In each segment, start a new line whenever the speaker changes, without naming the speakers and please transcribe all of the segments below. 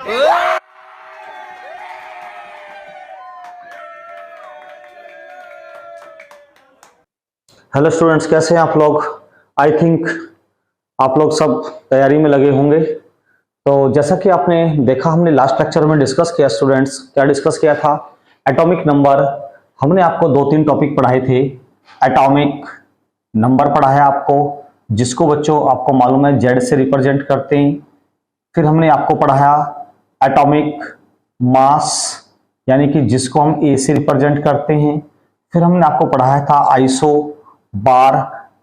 Hello students, कैसे हैं आप लोग। आई थिंक आप लोग सब तैयारी में लगे होंगे। तो जैसा कि आपने देखा, हमने लास्ट लेक्चर में डिस्कस किया स्टूडेंट्स, क्या डिस्कस किया था, एटॉमिक नंबर। हमने आपको 2-3 टॉपिक पढ़ाए थे। एटॉमिक नंबर पढ़ाया आपको, जिसको बच्चों आपको मालूम है जेड से रिप्रेजेंट करते हैं। फिर हमने आपको पढ़ाया एटॉमिक मास, यानी कि जिसको हम ए से रिप्रेजेंट करते हैं। फिर हमने आपको पढ़ाया था आइसो बार।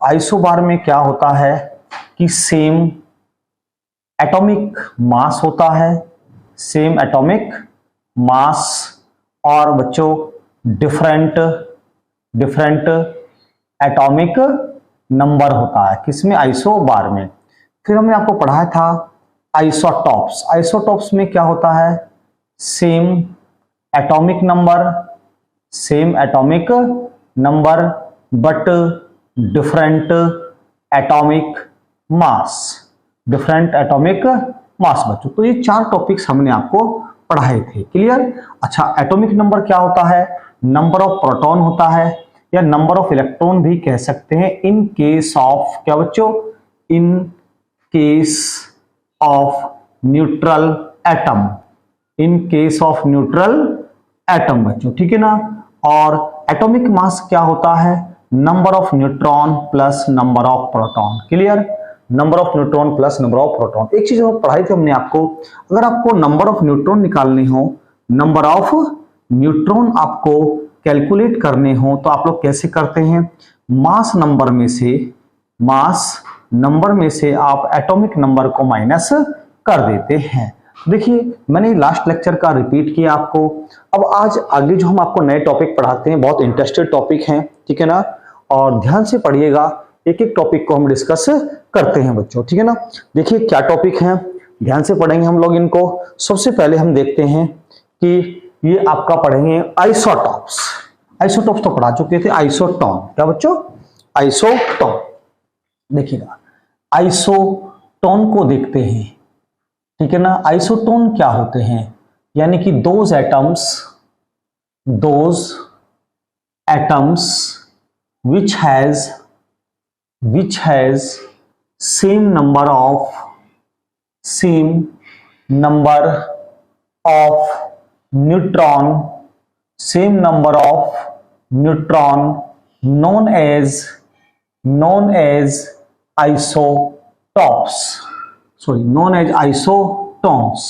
आइसो बार में क्या होता है कि सेम एटॉमिक मास होता है, सेम एटॉमिक मास, और बच्चों डिफरेंट एटॉमिक नंबर होता है किसमें, आइसो बार में। फिर हमने आपको पढ़ाया था आइसोटॉप्स। आइसोटॉप्स में क्या होता है, same atomic number but different atomic mass, बच्चों। तो ये 4 टॉपिक्स हमने आपको पढ़ाए थे, क्लियर। अच्छा, एटॉमिक नंबर क्या होता है, नंबर ऑफ प्रोटॉन होता है, या नंबर ऑफ इलेक्ट्रॉन भी कह सकते हैं, इन केस ऑफ क्या बच्चों, in case of neutral atom, in case of neutral atom बच्चों, ठीक है ना। और एटॉमिक मास क्या होता है, number of neutron plus number of proton, clear. Number of neutron plus number of proton. एक चीज और पढ़ाई थी हमने आपको, अगर आपको नंबर ऑफ न्यूट्रॉन निकालने हो, नंबर ऑफ न्यूट्रॉन आपको कैलकुलेट करने हो, तो आप लोग कैसे करते हैं, मास नंबर में से आप एटॉमिक नंबर को माइनस कर देते हैं। देखिए, मैंने लास्ट लेक्चर का रिपीट किया आपको। अब आज आगे जो हम आपको नए टॉपिक पढ़ाते हैं, बहुत इंटरेस्टेड टॉपिक हैं, ठीक है ना, और ध्यान से पढ़िएगा, एक एक टॉपिक को हम डिस्कस करते हैं बच्चों, ठीक है ना। देखिए क्या टॉपिक हैं, ध्यान से पढ़ेंगे हम लोग इनको। सबसे पहले हम देखते हैं कि ये आपका पढ़ेंगे आइसोटॉप्स। आइसोटॉप्स तो पढ़ा चुके थे, आइसोटोन, क्या बच्चों, आइसोटोन। देखिएगा, आइसोटोन को देखते हैं, ठीक है ना। आइसोटोन क्या होते हैं, यानी कि those atoms which has same number of neutron known as isotopes,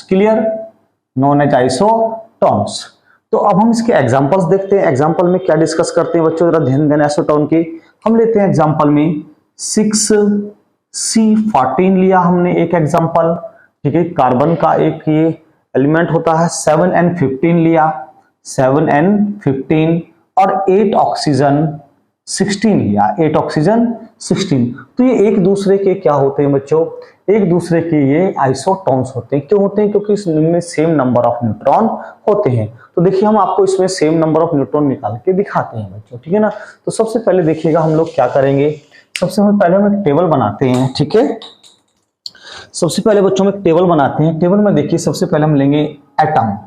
clear, known as isotones। तो अब हम इसके एग्जांपल्स देखते हैं। एग्जांपल में क्या डिस्कस करते हैं बच्चों, जरा ध्यान देना आइसोटोन के। हम लेते हैं एग्जांपल में 6C14 लिया हमने एक एग्जांपल, ठीक है। कार्बन का एक ये एलिमेंट होता है। 7N15 लिया, 7N15, और 8 ऑक्सीजन 16 लिया, 8 ऑक्सीजन 16। तो ये एक दूसरे के क्या होते हैं बच्चों, एक दूसरे के ये आइसोटोन्स होते हैं। क्यों होते हैं, क्योंकि इसमें सेम नंबर ऑफ न्यूट्रॉन होते हैं। तो देखिए, हम आपको इसमें सेम नंबर ऑफ न्यूट्रॉन निकाल के दिखाते हैं बच्चों, ठीक है ना। तो सबसे पहले देखिएगा हम लोग क्या करेंगे, सबसे पहले हम एक टेबल बनाते हैं, ठीक है। सबसे पहले बच्चों में एक टेबल बनाते हैं। टेबल में देखिए, सबसे पहले हम लेंगे एटम,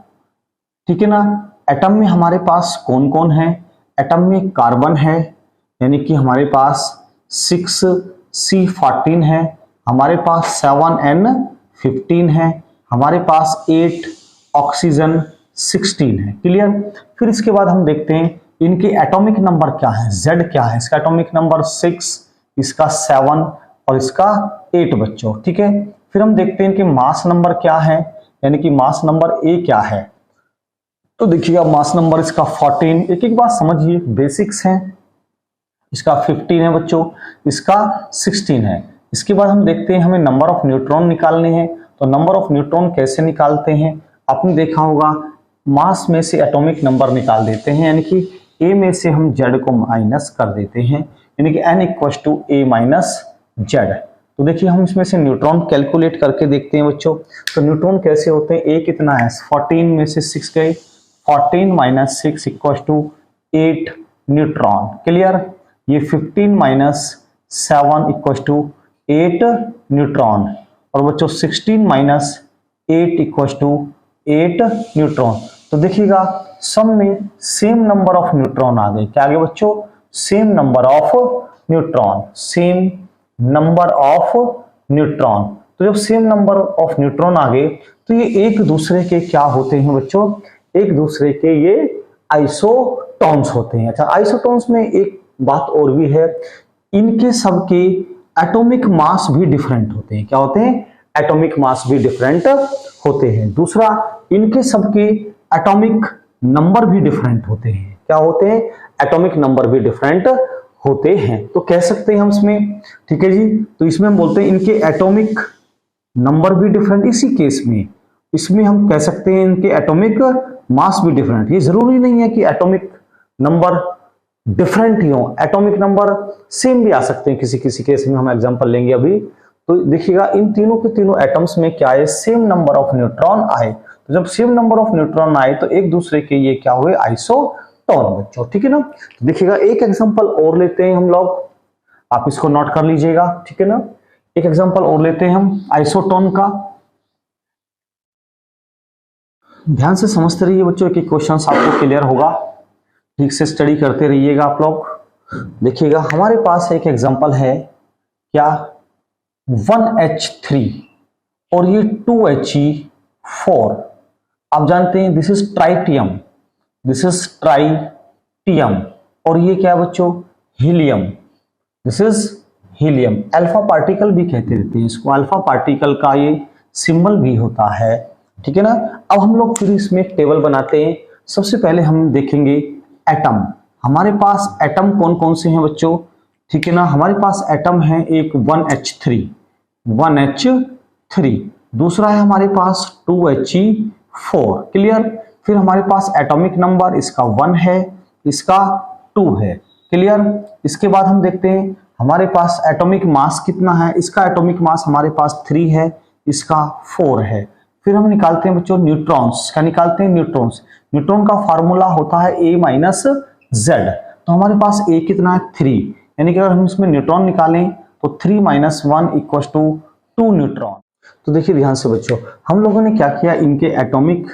ठीक है ना। एटम में हमारे पास कौन कौन है, एटम में कार्बन है, यानी कि हमारे पास 6C14 है, हमारे पास 7N15 है, हमारे पास 8 ऑक्सीजन 16 है, क्लियर। फिर इसके बाद हम देखते हैं इनके एटॉमिक नंबर क्या है, Z क्या है, इसका एटॉमिक नंबर 6, इसका 7 और इसका 8 बच्चों, ठीक है। फिर हम देखते हैं इनके मास नंबर क्या है, यानी कि मास नंबर A क्या है। तो देखिएगा, मास नंबर इसका 14, एक एक बात समझिए, बेसिक्स हैं। इसका 15 है बच्चों, इसका 16 है। इसके बाद हम देखते हैं हमें नंबर ऑफ न्यूट्रॉन निकालने हैं। तो नंबर ऑफ न्यूट्रॉन कैसे निकालते हैं, आपने देखा होगा, मास में से एटॉमिक नंबर निकाल देते हैं, यानी कि A में से हम Z को माइनस कर देते हैं, यानी कि N = A - Z। तो देखिए, हम इसमें से न्यूट्रॉन कैलकुलेट करके देखते हैं बच्चों। तो न्यूट्रॉन कैसे होते हैं, A कितना है, 14 में से 6 गए, 14 - 6 = 8 न्यूट्रॉन, क्लियर। ये 15 - 7 = 8 न्यूट्रॉन, और बच्चों 16 - 8 इक्वल्स टू 8 न्यूट्रॉन। तो देखिएगा सब में सेम नंबर ऑफ न्यूट्रॉन आ गए। क्या आ गए बच्चों? Same number of neutron, same number of neutron. तो जब सेम नंबर ऑफ न्यूट्रॉन आ गए तो ये एक दूसरे के क्या होते हैं बच्चों? एक दूसरे के ये आइसोटोन्स होते हैं। अच्छा, आइसोटोन्स में एक बात और भी है, इनके सबके एटॉमिक मास भी डिफरेंट होते हैं। क्या होते हैं? एटॉमिक मास भी डिफरेंट होते हैं। दूसरा, इनके सबके एटॉमिक नंबर भी डिफरेंट होते हैं। क्या होते हैं? एटॉमिक नंबर भी डिफरेंट होते हैं। तो कह सकते हैं हम इसमें, ठीक है जी, तो इसमें हम बोलते हैं इनके एटॉमिक नंबर भी डिफरेंट। इसी केस में इसमें हम कह सकते हैं इनके एटॉमिक मास भी डिफरेंट। ये जरूरी नहीं है कि एटॉमिक नंबर डिफरेंट ही हो, एटॉमिक नंबर सेम भी आ सकते हैं किसी किसी केस में। हम एग्जांपल लेंगे अभी। तो देखिएगा इन तीनों के तीनों एटम्स में क्या है? सेम नंबर ऑफ न्यूट्रॉन आए। तो जब सेम नंबर ऑफ न्यूट्रॉन आए तो एक दूसरे के ये क्या हुए? आइसोटोन बच्चों, ठीक है ना। तो देखिएगा एक एग्जांपल और लेते हैं हम लोग, आप इसको नोट कर लीजिएगा, ठीक है ना। एक एग्जांपल और लेते हैं हम आइसोटोन का। ध्यान से समझते रहिए बच्चों, एक क्वेश्चन आपको क्लियर होगा, ठीक से स्टडी करते रहिएगा आप लोग। देखिएगा हमारे पास एक एग्जांपल है, क्या? 1H3 और ये 2He4। आप जानते हैं this is tritium, this is tritium. और ये क्या है बच्चों? Helium, this is helium. Alpha particle भी कहते रहते हैं इसको, अल्फा पार्टिकल का ये सिंबल भी होता है, ठीक है ना। अब हम लोग फिर इसमें एक टेबल बनाते हैं। सबसे पहले हम देखेंगे एटम। हमारे पास एटम कौन कौन से हैं बच्चों? ठीक है ना, हमारे पास एटम है एक 1H3, दूसरा है हमारे पास 2He4, क्लियर। फिर हमारे पास एटॉमिक नंबर इसका 1 है, इसका 2 है, क्लियर। इसके बाद हम देखते हैं हमारे पास एटॉमिक मास कितना है। इसका एटॉमिक मास हमारे पास 3 है, इसका 4 है। फिर हम निकालते हैं बच्चों न्यूट्रॉन्स। क्या निकालते हैं? न्यूट्रॉन्स। न्यूट्रॉन का फार्मूला होता है A माइनस Z। तो हमारे पास A कितना है? 3, यानी कि अगर हम इसमें न्यूट्रॉन निकालें तो 3 माइनस 1 इक्वल्स टू 2 न्यूट्रॉन। तो देखिए ध्यान से बच्चों, हम लोगों ने क्या किया, इनके एटॉमिक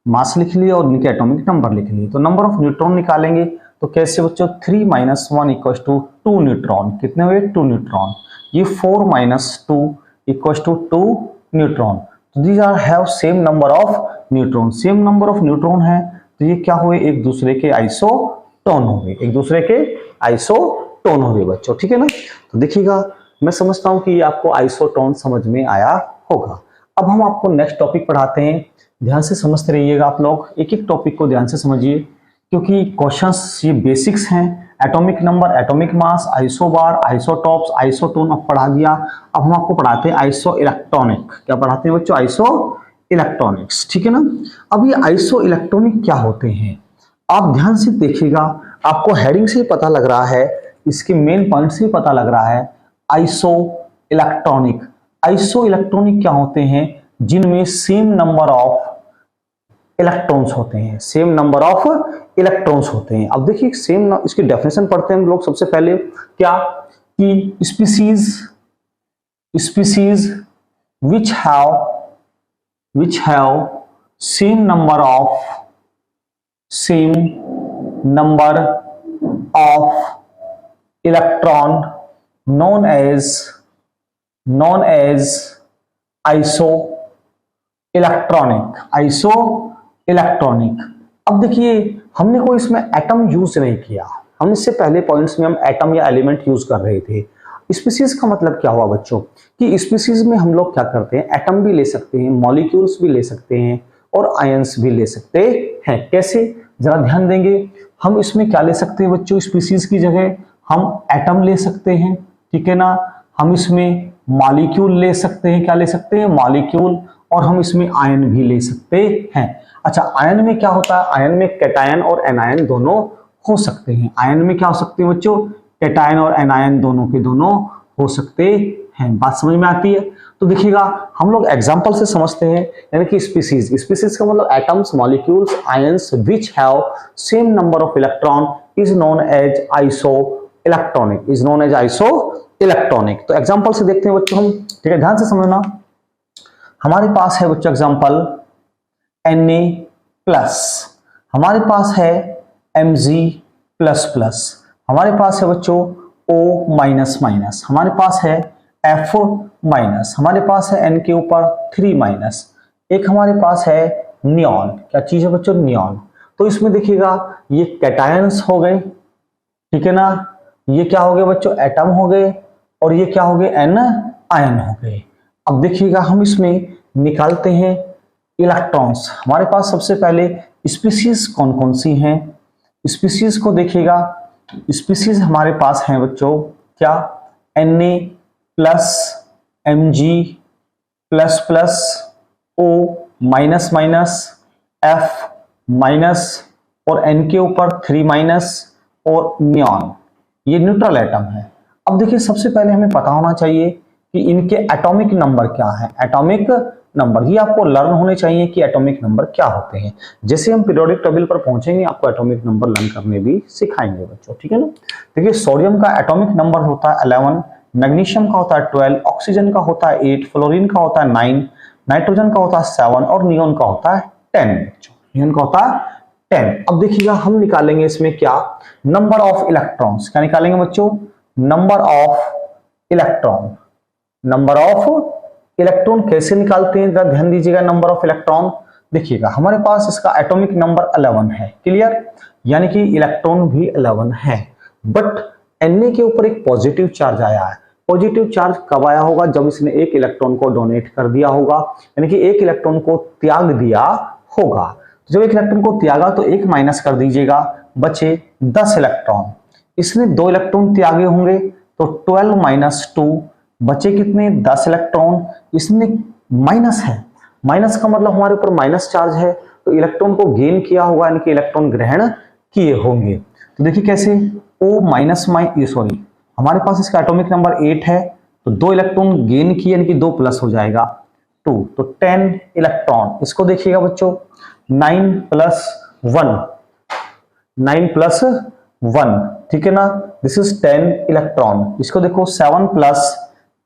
मास लिख लिया और इनके एटॉमिक नंबर लिख लिए। तो नंबर ऑफ न्यूट्रॉन निकालेंगे तो कैसे बच्चों? 3 माइनस 1 इक्वल्स टू 2 न्यूट्रॉन। कितने हुए? 2 न्यूट्रॉन। ये 4 माइनस 2 इक्वल्स टू 2 न्यूट्रॉन। तो these are have same number of neutron. Same number of neutron है तो ये क्या हुए? एक दूसरे के आइसोटोन हो गए, एक दूसरे के आइसोटोन हो गए बच्चों, ठीक है ना। तो देखिएगा मैं समझता हूं कि ये आपको आइसोटोन समझ में आया होगा। अब हम आपको नेक्स्ट टॉपिक पढ़ाते हैं। ध्यान से समझते रहिएगा आप लोग, एक एक टॉपिक को ध्यान से समझिए क्योंकि क्वेश्चंस ये बेसिक्स हैं। Atomic number, atomic mass, isobar, isotopes, isotone अब पढ़ा दिया। अब हम आपको पढ़ाते हैं आइसो इलेक्ट्रॉनिक। क्या पढ़ाते हैं बच्चों? आइसो इलेक्ट्रॉनिक्स, ठीक है ना। अब ये आइसो इलेक्ट्रॉनिक क्या होते हैं आप ध्यान से देखिएगा। आपको हेडिंग से पता लग रहा है, इसके मेन पॉइंट से पता लग रहा है। आइसो इलेक्ट्रॉनिक, आइसो इलेक्ट्रॉनिक क्या होते हैं? जिनमें सेम नंबर ऑफ इलेक्ट्रॉन्स होते हैं, सेम नंबर ऑफ इलेक्ट्रॉन्स होते हैं। अब देखिए सेम, इसकी डेफिनेशन पढ़ते हैं हम लोग सबसे पहले। क्या कि species which have same number of electron known as isoelectronic। अब देखिए हमने कोई इसमें एटम यूज नहीं किया, हम इससे पहले पॉइंट्स में हम एटम या एलिमेंट यूज कर रहे थे। स्पीसीज का मतलब क्या हुआ बच्चों कि स्पीसीज में हम लोग क्या करते हैं? एटम भी ले सकते हैं, मॉलिक्यूल्स भी ले सकते हैं और आयंस भी ले सकते हैं। कैसे? जरा ध्यान देंगे। हम इसमें क्या ले सकते हैं बच्चों? स्पीसीज की जगह हम एटम ले सकते हैं, ठीक है ना। हम इसमें मॉलिक्यूल ले सकते हैं, क्या ले सकते हैं? मॉलिक्यूल। और हम इसमें आयन भी ले सकते हैं। अच्छा, आयन में क्या होता है? आयन में कैटायन और एनायन दोनों हो सकते हैं। आयन में क्या हो सकते हैं बच्चों? कैटायन और एनायन दोनों के दोनों हो सकते हैं। बात समझ में आती है? तो देखिएगा हम लोग एग्जांपल से समझते हैं, यानी कि स्पीसीज का मतलब atoms, molecules, ions which have same number of electron is known as isoelectronic, is known as isoelectronic. तो एग्जांपल से देखते हैं बच्चों हम, ठीक है, ध्यान से समझना। हमारे पास है बच्चों एग्जांपल Na प्लस, हमारे पास है Mg प्लस प्लस, हमारे पास है बच्चों O माइनस माइनस, हमारे पास है F माइनस, हमारे पास है N के ऊपर 3 माइनस, एक हमारे पास है नियॉन। क्या चीज है बच्चों? नियॉन। तो इसमें देखिएगा ये कैटायंस हो गए, ठीक है ना, ये क्या हो गए बच्चों? एटम हो गए, और ये क्या हो गए? एन आयन हो गए। अब देखिएगा हम इसमें निकालते हैं इलेक्ट्रॉन्स। हमारे पास सबसे पहले स्पीशीज कौन कौन सी हैं? स्पीशीज को देखिएगा, स्पीशीज हमारे पास हैं बच्चों क्या? Na plus, Mg plus plus, O minus minus, F minus, और N के ऊपर 3 माइनस, और नियॉन। ये न्यूट्रल एटम है। अब देखिए सबसे पहले हमें पता होना चाहिए कि इनके एटॉमिक नंबर क्या है। एटॉमिक नंबर ही आपको लर्न होने चाहिए कि एटॉमिक नंबर क्या होते हैं। जैसे हम पीरियोडिक टेबल पर पहुंचेंगे आपको एटॉमिक नंबर लर्न करने भी सिखाएंगे बच्चों, ठीक है ना। देखिए सोडियम का एटॉमिक नंबर होता है 11, मैग्नीशियम का होता है 12, ऑक्सीजन का होता है 8, फ्लोरीन का होता है 9, नाइट्रोजन का होता है 7, और नियोन का होता है 10 बच्चों। नियोन का होता है 10। अब देखिएगा हम निकालेंगे इसमें क्या? Number of electrons. क्या निकालेंगे बच्चों? Number of electron. Number of electron कैसे निकालते हैं, जरा ध्यान दीजिएगा। नंबर ऑफ इलेक्ट्रॉन देखिएगा हमारे पास इसका एटॉमिक नंबर 11 है, क्लियर, यानी कि इलेक्ट्रॉन भी 11 है। बट Na के ऊपर एक पॉजिटिव चार्ज आया है। पॉजिटिव चार्ज कब आया होगा? जब इसने एक इलेक्ट्रॉन को डोनेट कर दिया होगा, यानी कि एक इलेक्ट्रॉन को त्याग दिया होगा। जब एक इलेक्ट्रॉन को त्यागा तो एक माइनस कर दीजिएगा, बचे 10 इलेक्ट्रॉन। इसने 2 इलेक्ट्रॉन त्यागे होंगे तो 12 माइनस 2, बचे कितने? 10 इलेक्ट्रॉन। इसने माइनस है, माइनस का मतलब हमारे ऊपर माइनस चार्ज है, तो इलेक्ट्रॉन को गेन किया होगा, यानी कि इलेक्ट्रॉन ग्रहण किए होंगे। तो देखिए कैसे, O माइनस सॉरी, हमारे पास इसका एटॉमिक नंबर 8 है, तो 2 इलेक्ट्रॉन गेन किए, यानी कि 2 प्लस हो जाएगा 2, तो 10 इलेक्ट्रॉन। इसको देखिएगा बच्चों 9 प्लस 1, 9 प्लस 1, ठीक है ना, दिस इज 10 इलेक्ट्रॉन। इसको देखो 7 प्लस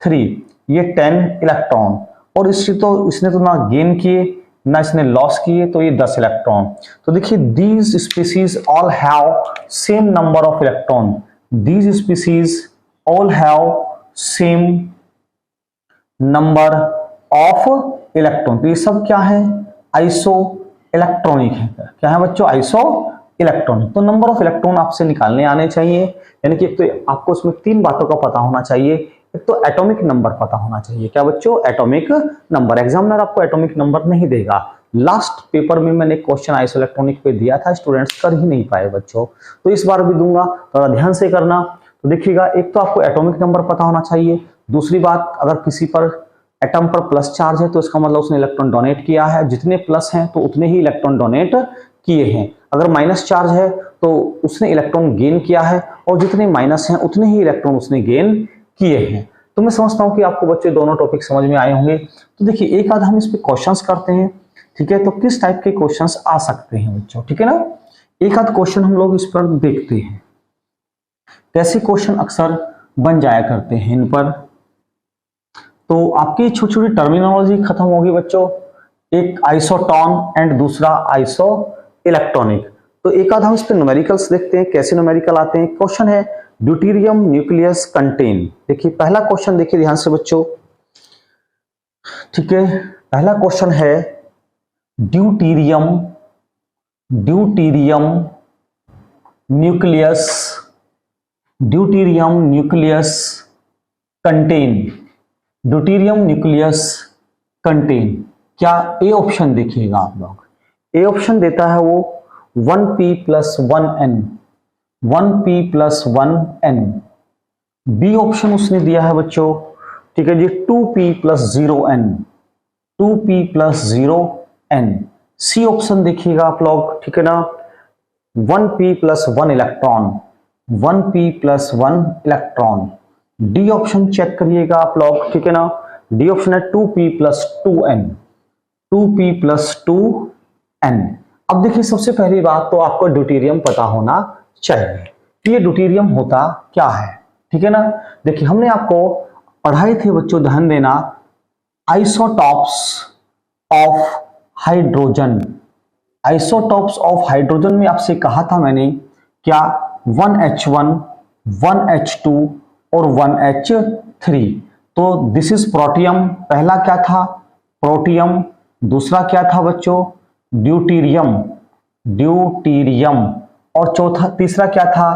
3, ये 10 इलेक्ट्रॉन, और इसने तो ना गेन किए ना इसने लॉस किए, तो ये 10 इलेक्ट्रॉन। तो देखिए these species all have same number of electron, these species all have same number of electron. तो ये सब क्या है? आइसो इलेक्ट्रॉनिक है। क्या है बच्चों? Iso electronic. तो नंबर ऑफ इलेक्ट्रॉन आपसे निकालने आने चाहिए, यानी कि एक तो आपको उसमें 3 बातों का पता होना चाहिए। एक तो एटॉमिक नंबर पता होना चाहिए। क्या बच्चों? Atomic number. एग्जामिनर आपको एटॉमिक नंबर नहीं देगा। लास्ट पेपर में मैंने क्वेश्चन आइसो इलेक्ट्रॉनिक पे दिया था, स्टूडेंट्स कर ही नहीं पाए बच्चों, तो इस बार भी दूंगा, थोड़ा ध्यान से करना। तो देखिएगा एक तो आपको एटॉमिक नंबर पता होना चाहिए। दूसरी बात, अगर किसी पर एटम पर प्लस चार्ज है तो इसका मतलब उसने इलेक्ट्रॉन डोनेट किया है, जितने प्लस हैं तो उतने ही इलेक्ट्रॉन डोनेट किए हैं। अगर माइनस चार्ज है तो उसने इलेक्ट्रॉन गेन किया है, और जितने माइनस हैं उतने ही इलेक्ट्रॉन उसने गेन किए हैं। तो मैं समझता हूं कि आपको बच्चे दोनों टॉपिक समझ में आए होंगे। तो देखिए एक आध हम इस पे क्वेश्चंस करते हैं, ठीक है। तो किस टाइप के क्वेश्चंस आ सकते हैं बच्चों, ठीक है ना। एक आध क्वेश्चन हम लोग इस पर देखते हैं, कैसे क्वेश्चन अक्सर बन जाया करते हैं इन पर। तो आपकी छोटी छोटी टर्मिनोलॉजी खत्म होगी बच्चों, एक आइसोटॉन एंड दूसरा आइसो इलेक्ट्रॉनिक। तो एक आध हम इस पर न्यूमेरिकल्स देखते हैं, कैसे न्यूमेरिकल आते हैं। क्वेश्चन है ड्यूटेरियम न्यूक्लियस कंटेन। देखिए पहला क्वेश्चन देखिए ध्यान से बच्चों, ठीक है। पहला क्वेश्चन है deuterium nucleus contain, deuterium nucleus contain. क्या ए ऑप्शन देखिएगा आप लोग, ए ऑप्शन देता है वो 1p + 1n, 1p + 1n। B option उसने दिया है बच्चों, ठीक है जी, 2p + 0n, 2p + 0n। C option देखिएगा आप लोग, ठीक है ना, 1p + 1 electron, 1p + 1 electron. D option check करिएगा आप लोग, ठीक है ना, डी ऑप्शन है 2p + 2n, 2p + 2n। अब देखिए सबसे पहली बात तो आपको ड्यूटेरियम पता होना चाहिए, ये ड्यूटेरियम होता क्या है, ठीक है ना। देखिए हमने आपको पढ़ाए थे बच्चों, ध्यान देना, isotopes of hydrogen. Isotopes of hydrogen में आपसे कहा था मैंने क्या, 1H1, 1H2 और 1H3। तो दिस इज प्रोटियम, पहला क्या था प्रोटियम, दूसरा क्या था बच्चों ड्यूटीरियम, ड्यूटीरियम, और चौथा तीसरा क्या था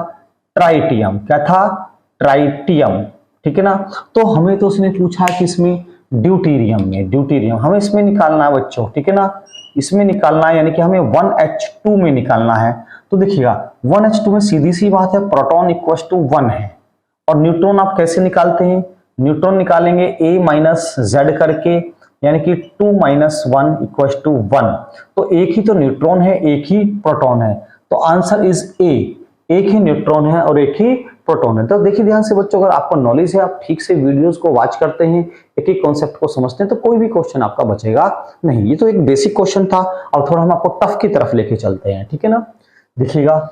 ट्राइटियम, क्या था ट्राइटियम, ठीक है ना। तो हमें तो उसने पूछा कि इसमें ड्यूटीरियम में, ड्यूटीरियम हमें इसमें निकालना है बच्चों, ठीक है ना, इसमें निकालना है, यानी कि हमें 1H2 में निकालना है। तो देखिएगा 1H2 में सीधी सी बात है प्रोटॉन इक्वल टू 1 है, और न्यूट्रॉन आप कैसे निकालते हैं, न्यूट्रॉन निकालेंगे A माइनस Z करके, यानी कि 2 माइनस 1 इक्वल टू 1। तो एक ही तो न्यूट्रॉन है, एक ही प्रोटॉन है, तो आंसर इज A, एक ही न्यूट्रॉन है और एक ही प्रोटॉन है। तो देखिए ध्यान से बच्चों, अगर आपको नॉलेज है, आप ठीक से वीडियोस को वॉच करते हैं, एक एक कॉन्सेप्ट को समझते हैं, तो कोई भी क्वेश्चन आपका बचेगा नहीं। ये तो एक बेसिक क्वेश्चन था, और थोड़ा हम आपको टफ की तरफ लेके चलते हैं, ठीक है ना। देखिएगा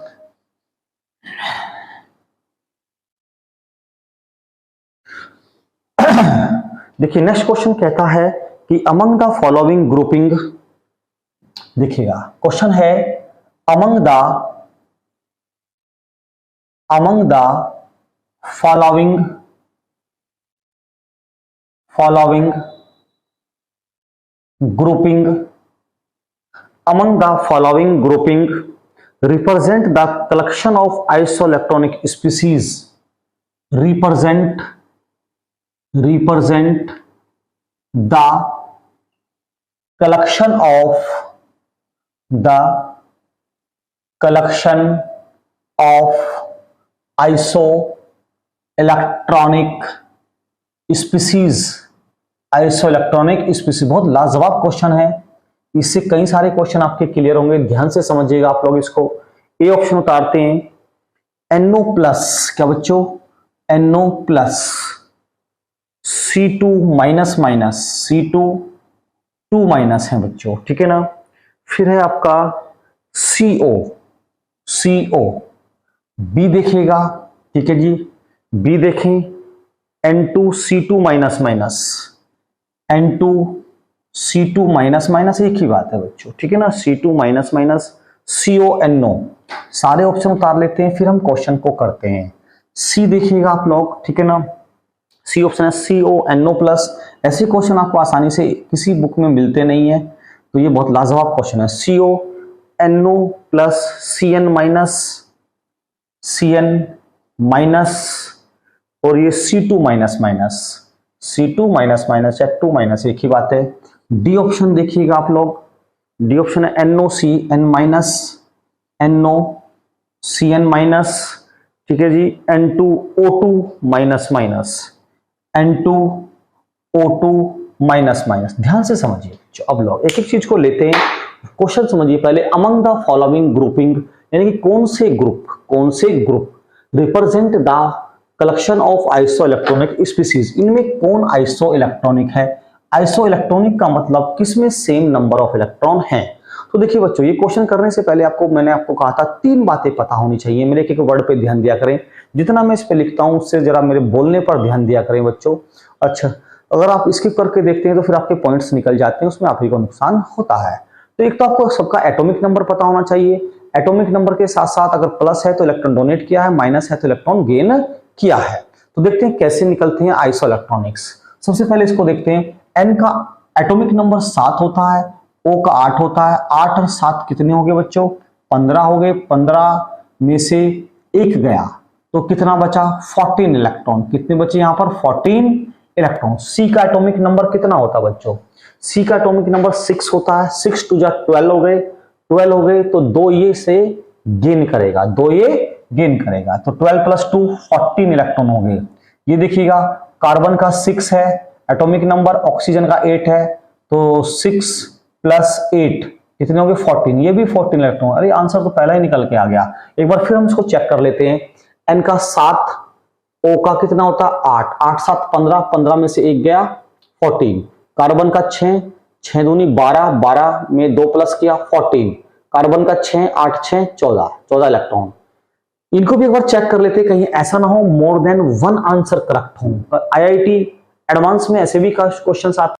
देखिए नेक्स्ट क्वेश्चन कहता है कि अमंग द फॉलोइंग ग्रुपिंग, देखिएगा क्वेश्चन है among the following grouping, among the following grouping represent the collection of isoelectronic species, represent the collection of isoelectronic species, isoelectronic species. बहुत लाजवाब क्वेश्चन है, इससे कई सारे क्वेश्चन आपके क्लियर होंगे, ध्यान से समझिएगा आप लोग इसको। ए ऑप्शन उतारते हैं, NO प्लस, क्या बच्चों NO plus, C2 minus minus, C2 2 minus है बच्चों, ठीक है ना। फिर है आपका CO, B देखिएगा, ठीक है जी, B देखें N2C2 minus minus, N2C2 minus minus एक ही बात है बच्चों, ठीक है ना, C2 माइनस माइनस, CONO, सारे ऑप्शन उतार लेते हैं, फिर हम क्वेश्चन को करते हैं। C देखिएगा आप लोग, ठीक है ना, C ऑप्शन है CONO प्लस। ऐसे क्वेश्चन आपको आसानी से किसी बुक में मिलते नहीं है, तो ये बहुत लाजवाब क्वेश्चन है। CONO प्लस CN माइनस और ये C2 minus minus, C2 minus minus या 2 माइनस एक ही बात है। डी ऑप्शन देखिएगा आप लोग, डी ऑप्शन है NOCN माइनस, NOCN माइनस, ठीक है जी, N2O2 minus minus, N2O2 minus minus. ध्यान से समझिए, अब लोग एक एक चीज को लेते हैं, क्वेश्चन समझिए पहले। अमंग द फॉलोइंग ग्रुपिंग, यानी कि कौन से group represent the collection of isoelectronic species, इनमें कौन आइसोइलेक्ट्रॉनिक है। आइसोइलेक्ट्रॉनिक का मतलब किसमें सेम नंबर ऑफ इलेक्ट्रॉन हैं। तो देखिए बच्चों, ये क्वेश्चन करने से पहले मैंने आपको कहा था 3 बातें पता होनी चाहिए। मेरे एक एक वर्ड पे ध्यान दिया करें, जितना मैं इस पे लिखता हूं उससे जरा मेरे बोलने पर ध्यान दिया करें बच्चों। अच्छा, अगर आप स्किप करके देखते हैं तो फिर आपके पॉइंट्स निकल जाते हैं, उसमें आप ही को नुकसान होता है। तो एक तो आपको सबका एटॉमिक नंबर पता होना चाहिए, एटॉमिक नंबर के साथ साथ अगर प्लस है तो इलेक्ट्रॉन डोनेट किया है, माइनस है तो इलेक्ट्रॉन गेन किया है। तो देखते हैं कैसे निकलते हैं आइसोइलेक्ट्रॉनिक्स। सबसे पहले इसको देखते हैं, N का एटॉमिक नंबर 7 होता है, O का 8 होता है। 8 और 7 कितने हो गए बच्चों, 15 हो गए। 15 में से 1 गया तो कितना बचा, 14 इलेक्ट्रॉन। कितने बचे यहाँ पर, 14 इलेक्ट्रॉन। C का एटॉमिक नंबर कितना होता है बच्चों, C का एटॉमिक नंबर 6 होता है। 6 टू जा 12 हो गए, 12 हो गए तो 2 ये से गेन करेगा, 2 ये गेन करेगा, तो 12 प्लस 2 14 इलेक्ट्रॉन हो गए। ये देखिएगा कार्बन का 6 है एटॉमिक नंबर, ऑक्सीजन का 8 है, तो 6 प्लस 8 कितने हो गए, 14। ये भी 14 इलेक्ट्रॉन। अरे आंसर तो पहला ही निकल के आ गया। एक बार फिर हम इसको चेक कर लेते हैं। N का 7, O का कितना होता है, 8, 8 7 15, 15 में से 1 गया, 14। कार्बन का 6, 6 दूनी 12, 12 में 2 प्लस किया, 14। कार्बन का 6, 8 6 14, 14 इलेक्ट्रॉन। इनको भी एक बार चेक कर लेते हैं, कहीं ऐसा ना हो मोर देन 1 आंसर करेक्ट हो। IIT एडवांस में ऐसे भी क्वेश्चंस आते